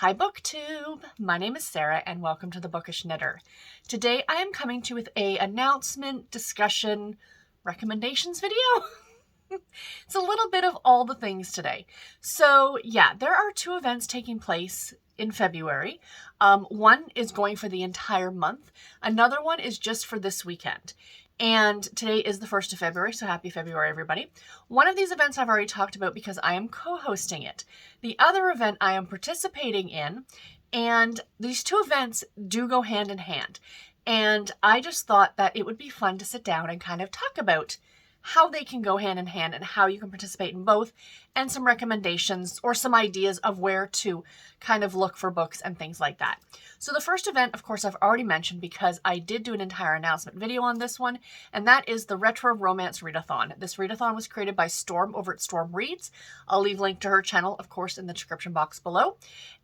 Hi BookTube! My name is Sarah and welcome to the Bookish Knitter. Today I am coming to you with a announcement, discussion, recommendations video. It's a little bit of all the things today. So yeah, there are two events taking place in February. One is going for the entire month. Another one is just for this weekend. And today is the 1st of February, so happy February, everybody. One of these events I've already talked about because I am co-hosting it. The other event I am participating in, and these two events do go hand in hand. And I just thought that it would be fun to sit down and kind of talk about how they can go hand in hand and how you can participate in both, and some recommendations or some ideas of where to kind of look for books and things like that. So the first event, of course, I've already mentioned because I did do an entire announcement video on this one, and that is the Retro Romance Readathon. This Readathon was created by Storm over at Storm Reads. I'll leave a link to her channel, of course, in the description box below.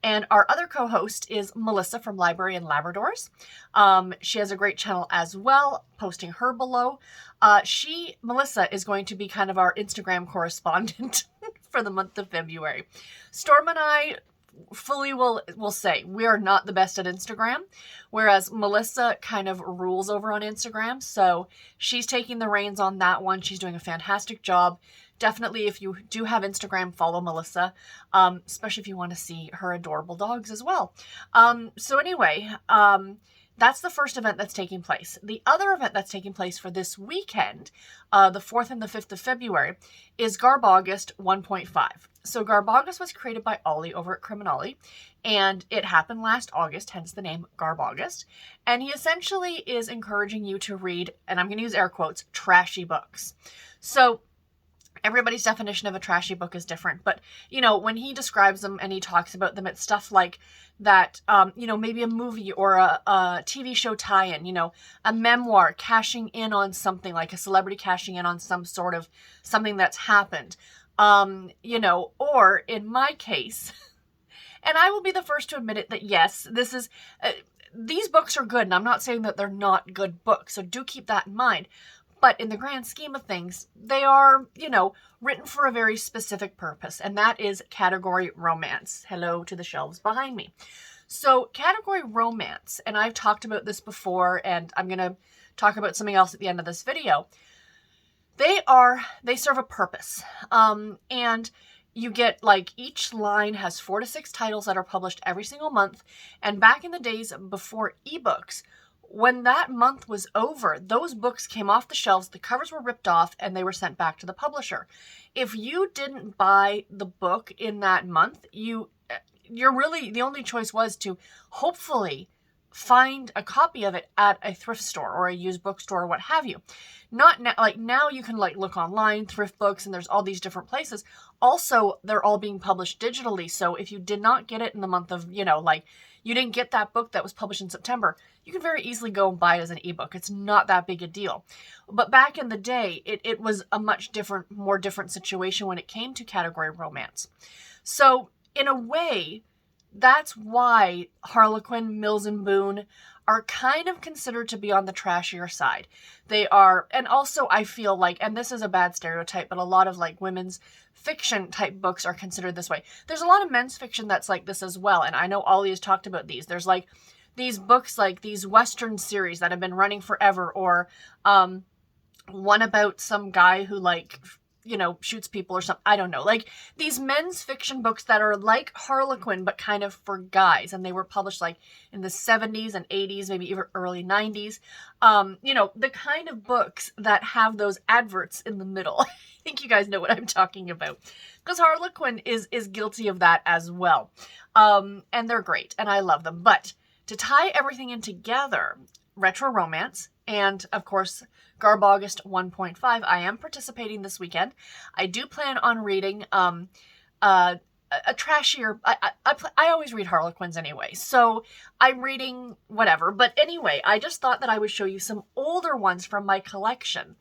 And our other co-host is Melissa from Library and Labradors. She has a great channel as well, posting her below. Melissa is going to be kind of our Instagram correspondent for the month of February. Storm and I fully will say we are not the best at Instagram, whereas Melissa kind of rules over on Instagram. So she's taking the reins on that one. She's doing a fantastic job. Definitely, if you do have Instagram, follow Melissa, especially if you want to see her adorable dogs as well. So anyway, that's the first event that's taking place. The other event that's taking place for this weekend, the 4th and the 5th of February, is GarbAugust 1.5. So GarbAugust was created by Ollie over at Criminali, and it happened last August, hence the name GarbAugust. And he essentially is encouraging you to read, and I'm going to use air quotes, trashy books. So everybody's definition of a trashy book is different, but, you know, when he describes them and he talks about them, it's stuff like that, you know, maybe a movie or a TV show tie-in, you know, a memoir cashing in on something, like a celebrity cashing in on some sort of something that's happened, you know, or in my case, and I will be the first to admit it, that yes, this is, these books are good, and I'm not saying that they're not good books, so do keep that in mind. But in the grand scheme of things, they are, you know, written for a very specific purpose, and that is category romance. Hello to the shelves behind me. So category romance, and I've talked about this before, and I'm going to talk about something else at the end of this video. They serve a purpose. And you get, like, each line has 4 to 6 titles that are published every single month. And back in the days before ebooks, when that month was over, those books came off the shelves, the covers were ripped off, and they were sent back to the publisher. If you didn't buy the book in that month, you're really, the only choice was to hopefully find a copy of it at a thrift store or a used bookstore or what have you. Not now, like now you can like look online, thrift books, and there's all these different places. Also, they're all being published digitally. So if you did not get it in the month of, you know, like you didn't get that book that was published in September, you can very easily go and buy it as an ebook. It's not that big a deal. But back in the day, it was a much different, more different situation when it came to category romance. So in a way, that's why Harlequin, Mills and Boon are kind of considered to be on the trashier side. They are, and also I feel like, and this is a bad stereotype, but a lot of like women's fiction type books are considered this way. There's a lot of men's fiction that's like this as well, and I know Ollie has talked about these. There's like these books, like these Western series that have been running forever, or one about some guy who like, you know, shoots people or something. I don't know. Like these men's fiction books that are like Harlequin, but kind of for guys. And they were published like in the 70s and 80s, maybe even early 90s. You know, the kind of books that have those adverts in the middle. I think you guys know what I'm talking about. Because Harlequin is guilty of that as well. And they're great. And I love them. But to tie everything in together, retro romance, and of course, GarbAugust 1.5. I am participating this weekend. I do plan on reading a trashier. I always read Harlequins anyway, so I'm reading whatever. But anyway, I just thought that I would show you some older ones from my collection,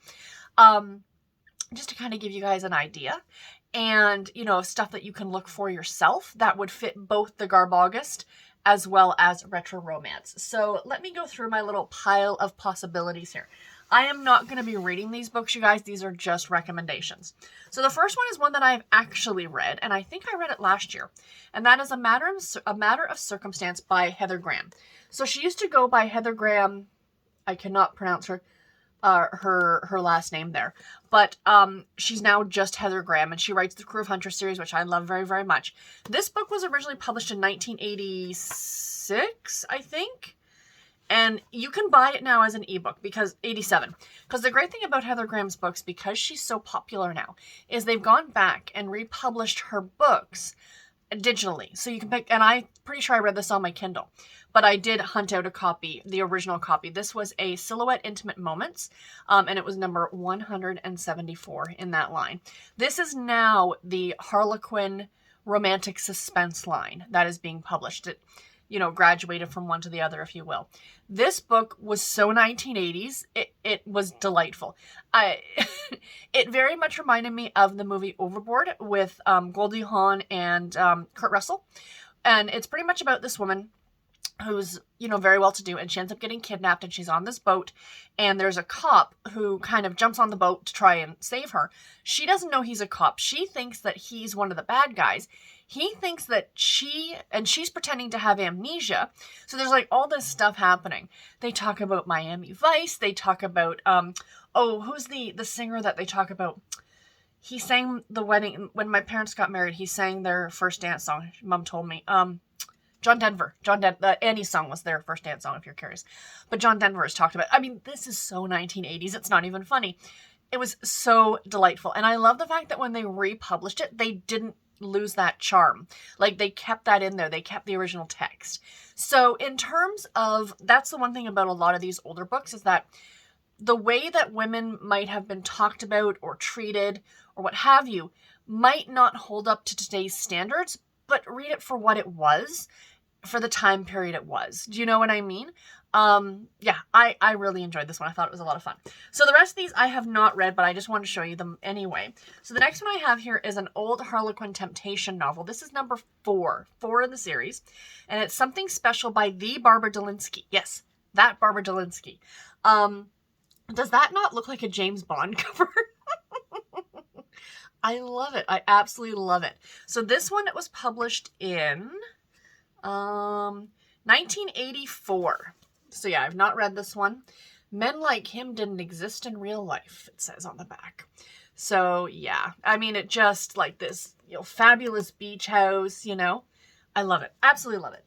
just to kind of give you guys an idea, and you know, stuff that you can look for yourself that would fit both the GarbAugust as well as retro romance. So let me go through my little pile of possibilities here. I am not going to be reading these books, you guys. These are just recommendations. So the first one is one that I've actually read, and I think I read it last year, and that is A Matter of Circumstance by Heather Graham. So she used to go by Heather Graham. I cannot pronounce her last name there, but she's now just Heather Graham, and she writes the Crew of Hunters series, which I love very, very much. This book was originally published in 1986, I think. And you can buy it now as an ebook, because 87. Because the great thing about Heather Graham's books, because she's so popular now, is they've gone back and republished her books digitally. So you can pick, and I'm pretty sure I read this on my Kindle, but I did hunt out a copy, the original copy. This was a Silhouette Intimate Moments, and it was number 174 in that line. This is now the Harlequin Romantic Suspense line that is being published. It, graduated from one to the other, if you will. This book was so 1980s. It was delightful. It very much reminded me of the movie Overboard with Goldie Hawn and Kurt Russell. And it's pretty much about this woman who's, very well-to-do, and she ends up getting kidnapped, and she's on this boat, and there's a cop who kind of jumps on the boat to try and save her. She doesn't know he's a cop. She thinks that he's one of the bad guys. He thinks that she's pretending to have amnesia. So there's like all this stuff happening. They talk about Miami Vice. They talk about, who's the singer that they talk about? He sang the wedding, when my parents got married, he sang their first dance song. Mom told me. John Denver. Annie's song was their first dance song, if you're curious. But John Denver is talked about. I mean, this is so 1980s. It's not even funny. It was so delightful. And I love the fact that when they republished it, they didn't lose that charm. Like, they kept that in there. They kept the original text. So in terms of, that's the one thing about a lot of these older books, is that the way that women might have been talked about or treated or what have you might not hold up to today's standards, but read it for what it was, for the time period it was. Do you know what I mean? Yeah, I really enjoyed this one. I thought it was a lot of fun. So the rest of these I have not read, but I just wanted to show you them anyway. So the next one I have here is an old Harlequin Temptation novel. This is number 4 in the series, and it's Something Special by the Barbara Delinsky. Yes, that Barbara Delinsky. Does that not look like a James Bond cover? I love it. I absolutely love it. So this one, it was published in 1984. So yeah, I've not read this one. Men like him didn't exist in real life, it says on the back. So yeah, I mean, it just like this, fabulous beach house, I love it. Absolutely love it.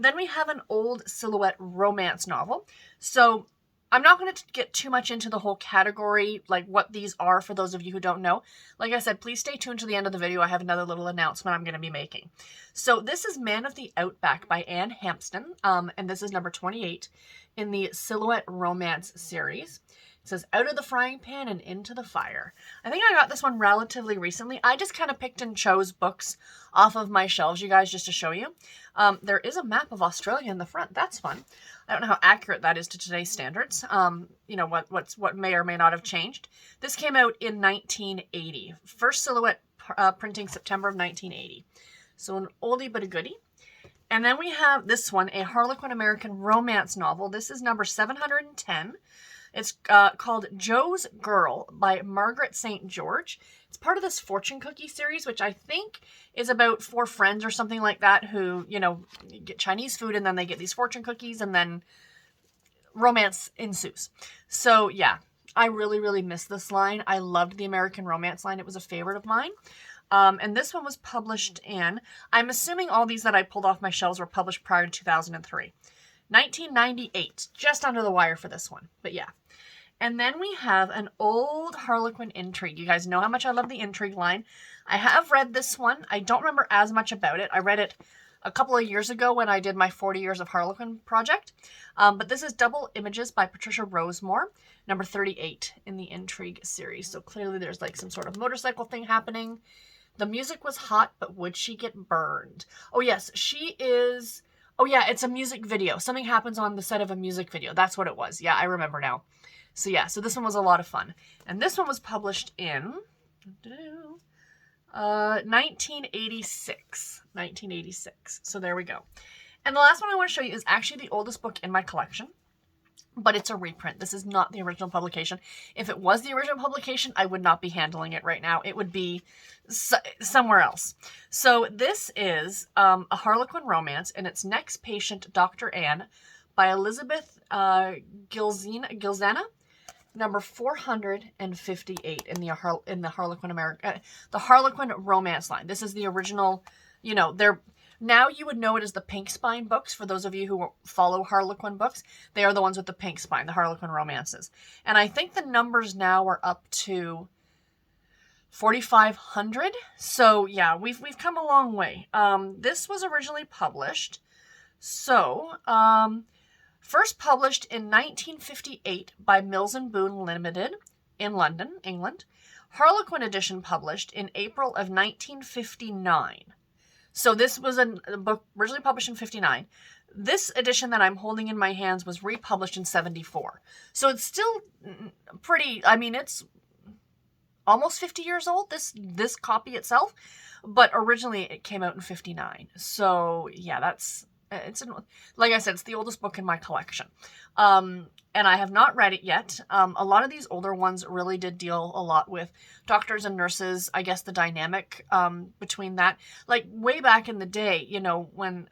Then we have an old Silhouette romance novel. So I'm not going to get too much into the whole category, like what these are for those of you who don't know. Like I said, please stay tuned to the end of the video. I have another little announcement I'm going to be making. So this is Man of the Outback by Anne Hampsten, and this is number 28 in the Silhouette Romance series. It says, out of the frying pan and into the fire. I think I got this one relatively recently. I just kind of picked and chose books off of my shelves, you guys, just to show you. There is a map of Australia in the front. That's fun. I don't know how accurate that is to today's standards. What may or may not have changed. This came out in 1980. First Silhouette printing September of 1980. So an oldie but a goodie. And then we have this one, a Harlequin American romance novel. This is number 710. It's called Joe's Girl by Margaret St. George. It's part of this fortune cookie series, which I think is about 4 friends or something like that who, get Chinese food and then they get these fortune cookies and then romance ensues. So yeah, I really, really miss this line. I loved the American romance line. It was a favorite of mine. And this one was published in, I'm assuming all these that I pulled off my shelves were published prior to 2003. 1998, just under the wire for this one, but yeah. And then we have an old Harlequin intrigue. You guys know how much I love the intrigue line. I have read this one. I don't remember as much about it. I read it a couple of years ago when I did my 40 Years of Harlequin project. But this is Double Images by Patricia Rosemore, number 38 in the intrigue series. So clearly there's like some sort of motorcycle thing happening. The music was hot, but would she get burned? Oh yes, she is... Oh yeah, it's a music video. Something happens on the set of a music video. That's what it was. Yeah, I remember now. So yeah, so this one was a lot of fun. And this one was published in 1986. 1986. So there we go. And the last one I want to show you is actually the oldest book in my collection. but it's a reprint. This is not the original publication. If it was the original publication, I would not be handling it right now. It would be somewhere else. So this is a Harlequin romance, and it's Next Patient, Dr. Anne by Elizabeth Gilzana, number 458 in the Harlequin romance line. This is the original, you know, now you would know it as the pink spine books. For those of you who follow Harlequin books, they are the ones with the pink spine, the Harlequin romances. And I think the numbers now are up to 4,500. So yeah, we've come a long way. This was originally published. So, first published in 1958 by Mills and Boon Limited in London, England. Harlequin edition published in April of 1959. So this was a book originally published in 59. This edition that I'm holding in my hands was republished in 74. So it's still pretty, I mean, it's almost 50 years old, this copy itself, but originally it came out in 59. So yeah, like I said, it's the oldest book in my collection. And I have not read it yet. A lot of these older ones really did deal a lot with doctors and nurses, I guess the dynamic between that. Like way back in the day, you know, when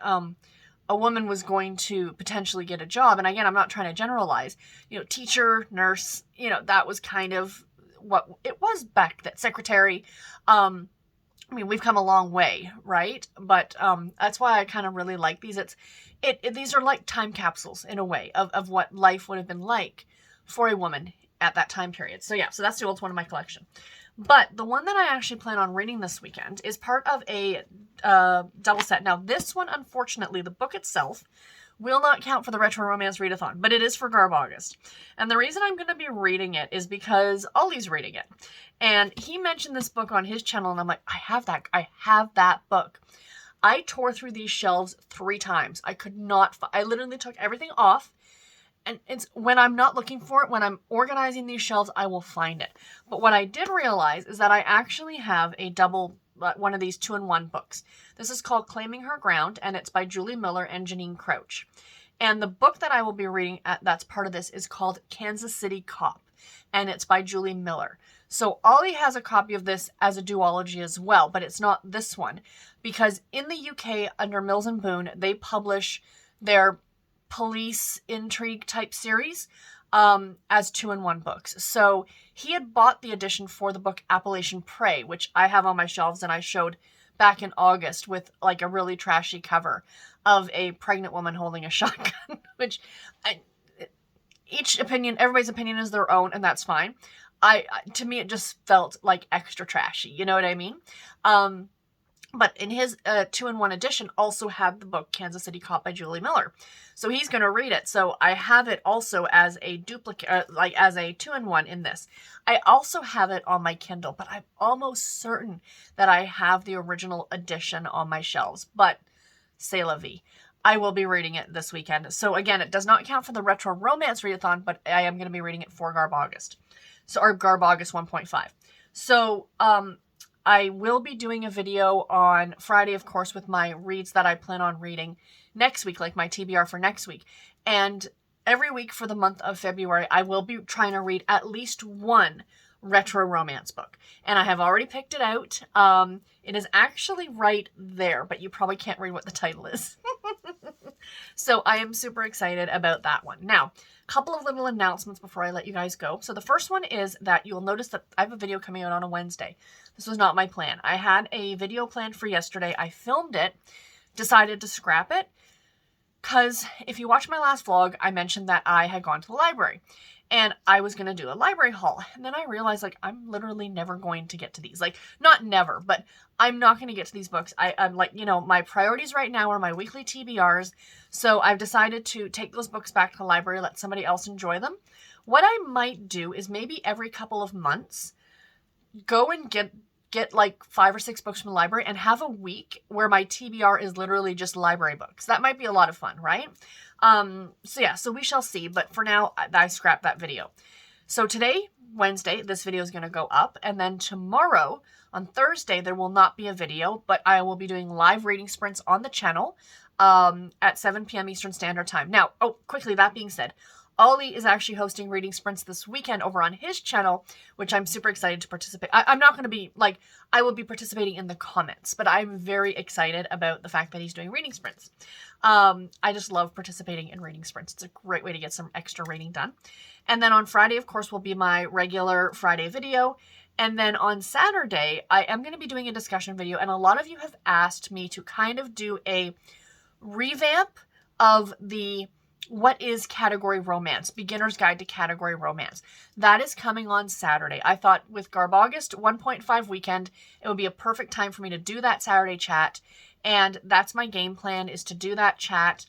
a woman was going to potentially get a job, and again, I'm not trying to generalize, you know, teacher, nurse, you know, that was kind of what it was back then, secretary. I mean, we've come a long way, right? But that's why I kind of really like these. These are like time capsules in a way of what life would have been like for a woman at that time period. So yeah, so that's the oldest one in my collection. But the one that I actually plan on reading this weekend is part of a double set. Now, this one, unfortunately, the book itself will not count for the Retro Romance Readathon, but it is for GarbAugust. And the reason I'm going to be reading it is because Ollie's reading it. And he mentioned this book on his channel, and I'm like, I have that book. I tore through these shelves 3 times. I literally took everything off. And it's when I'm not looking for it, when I'm organizing these shelves, I will find it. But what I did realize is that I actually have a one of these 2-in-1 books. This is called Claiming Her Ground, and it's by Julie Miller and Janine Crouch. And the book that I will be reading that's part of this is called Kansas City Cop, and it's by Julie Miller. So Ollie has a copy of this as a duology as well, but it's not this one, because in the UK under Mills and Boon, they publish their police intrigue type series as 2-in-1 books. So he had bought the edition for the book Appalachian Prey, which I have on my shelves and I showed back in August with like a really trashy cover of a pregnant woman holding a shotgun, which everybody's opinion is their own, and that's fine. To me, it just felt like extra trashy. You know what I mean? But in his 2-in-1 edition also had the book Kansas City Cop by Julie Miller. So he's going to read it. So I have it also as a duplicate, as a 2-in-1 in this. I also have it on my Kindle, but I'm almost certain that I have the original edition on my shelves. But c'est la vie. I will be reading it this weekend. So again, it does not count for the Retro Romance Readathon, but I am going to be reading it for GarbAugust. So, or GarbAugust 1.5. So, I will be doing a video on Friday, of course, with my reads that I plan on reading next week, like my TBR for next week. And every week for the month of February, I will be trying to read at least one retro romance book. And I have already picked it out. It is actually right there, but you probably can't read what the title is. So I am super excited about that one. Now, a couple of little announcements before I let you guys go. So the first one is that you'll notice that I have a video coming out on a Wednesday. This was not my plan. I had a video planned for yesterday. I filmed it, decided to scrap it, because if you watch my last vlog, I mentioned that I had gone to the library. And I was going to do a library haul. And then I realized, like, I'm literally never going to get to these. Like, not never, but I'm not going to get to these books. I'm like, you know, my priorities right now are my weekly TBRs. So I've decided to take those books back to the library, let somebody else enjoy them. What I might do is maybe every couple of months, go and get like 5 or 6 books from the library and have a week where my TBR is literally just library books. That might be a lot of fun, right? So yeah, so we shall see, but for now I scrapped that video. So today, Wednesday, this video is going to go up, and then tomorrow on Thursday, there will not be a video, but I will be doing live reading sprints on the channel, at 7 p.m. Eastern Standard Time. Now, quickly, that being said, Ollie is actually hosting reading sprints this weekend over on his channel, which I'm super excited to participate. I'm not going to be, like, I will be participating in the comments, but I'm very excited about the fact that he's doing reading sprints. I just love participating in reading sprints. It's a great way to get some extra reading done. And then on Friday, of course, will be my regular Friday video. And then on Saturday, I am going to be doing a discussion video. And a lot of you have asked me to kind of do a revamp of the what is category romance, beginner's guide to category romance. That is coming on Saturday. I thought with GarbAugust 1.5 weekend, it would be a perfect time for me to do that Saturday chat. And that's my game plan, is to do that chat.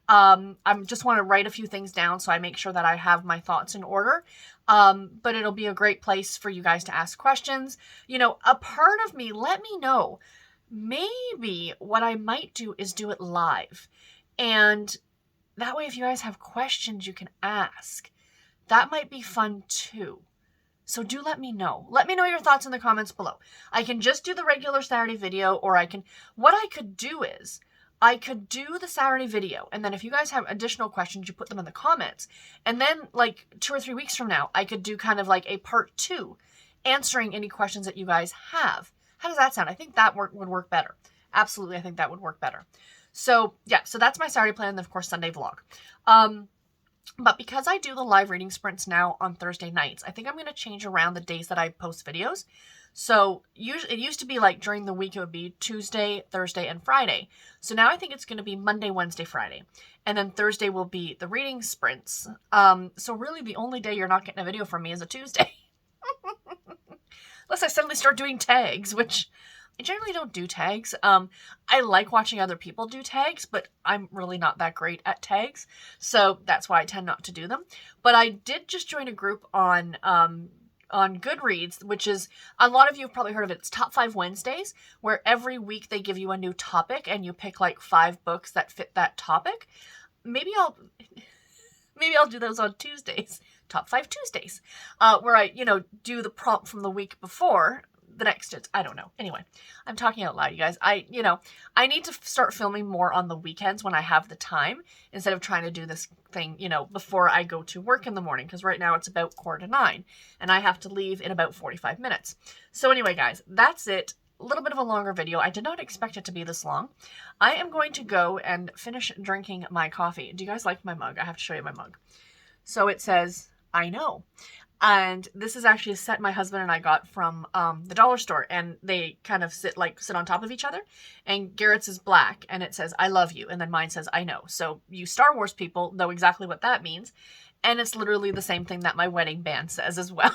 I just want to write a few things down so I make sure that I have my thoughts in order. But it'll be a great place for you guys to ask questions. You know, a part of me, let me know. Maybe what I might do is do it live. And that way, if you guys have questions you can ask, that might be fun too. So do let me know. Let me know your thoughts in the comments below. I can just do the regular Saturday video, or what I could do is, I could do the Saturday video, and then if you guys have additional questions, you put them in the comments. And then, like, 2 or 3 weeks from now, I could do kind of like a part 2, answering any questions that you guys have. How does that sound? I think that would work better. Absolutely, I think that would work better. So, yeah, so that's my Saturday plan, and of course, Sunday vlog. But because I do the live reading sprints now on Thursday nights, I think I'm going to change around the days that I post videos. So, usually, it used to be like during the week, it would be Tuesday, Thursday, and Friday. So now I think it's going to be Monday, Wednesday, Friday. And then Thursday will be the reading sprints. So really, the only day you're not getting a video from me is a Tuesday. Unless I suddenly start doing tags, which I generally don't do tags. I like watching other people do tags, but I'm really not that great at tags. So that's why I tend not to do them. But I did just join a group on Goodreads, which is, a lot of you have probably heard of it. It's Top 5 Wednesdays, where every week they give you a new topic and you pick like 5 books that fit that topic. Maybe I'll do those on Tuesdays. Top 5 Tuesdays, where I, do the prompt from the week before. The next, I don't know. Anyway, I'm talking out loud, you guys. I need to start filming more on the weekends when I have the time, instead of trying to do this thing, before I go to work in the morning, because right now it's about 8:45, and I have to leave in about 45 minutes. So anyway, guys, that's it. A little bit of a longer video. I did not expect it to be this long. I am going to go and finish drinking my coffee. Do you guys like my mug? I have to show you my mug. So it says, I know. And this is actually a set my husband and I got from the dollar store, and they kind of sit on top of each other. And Garrett's is black, and it says, I love you. And then mine says, I know. So you Star Wars people know exactly what that means. And it's literally the same thing that my wedding band says as well.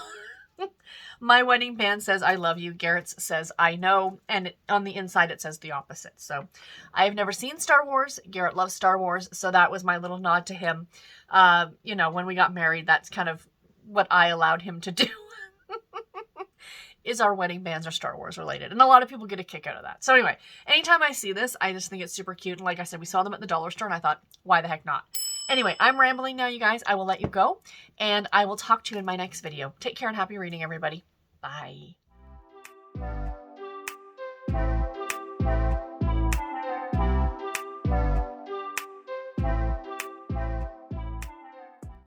My wedding band says, I love you. Garrett's says, I know. And on the inside, it says the opposite. So I have never seen Star Wars. Garrett loves Star Wars. So that was my little nod to him. When we got married, that's kind of what I allowed him to do. Is our wedding bands are Star Wars related. And a lot of people get a kick out of that. So anyway, anytime I see this, I just think it's super cute. And like I said, we saw them at the dollar store, and I thought, why the heck not? Anyway, I'm rambling now, you guys. I will let you go, and I will talk to you in my next video. Take care and happy reading, everybody. Bye.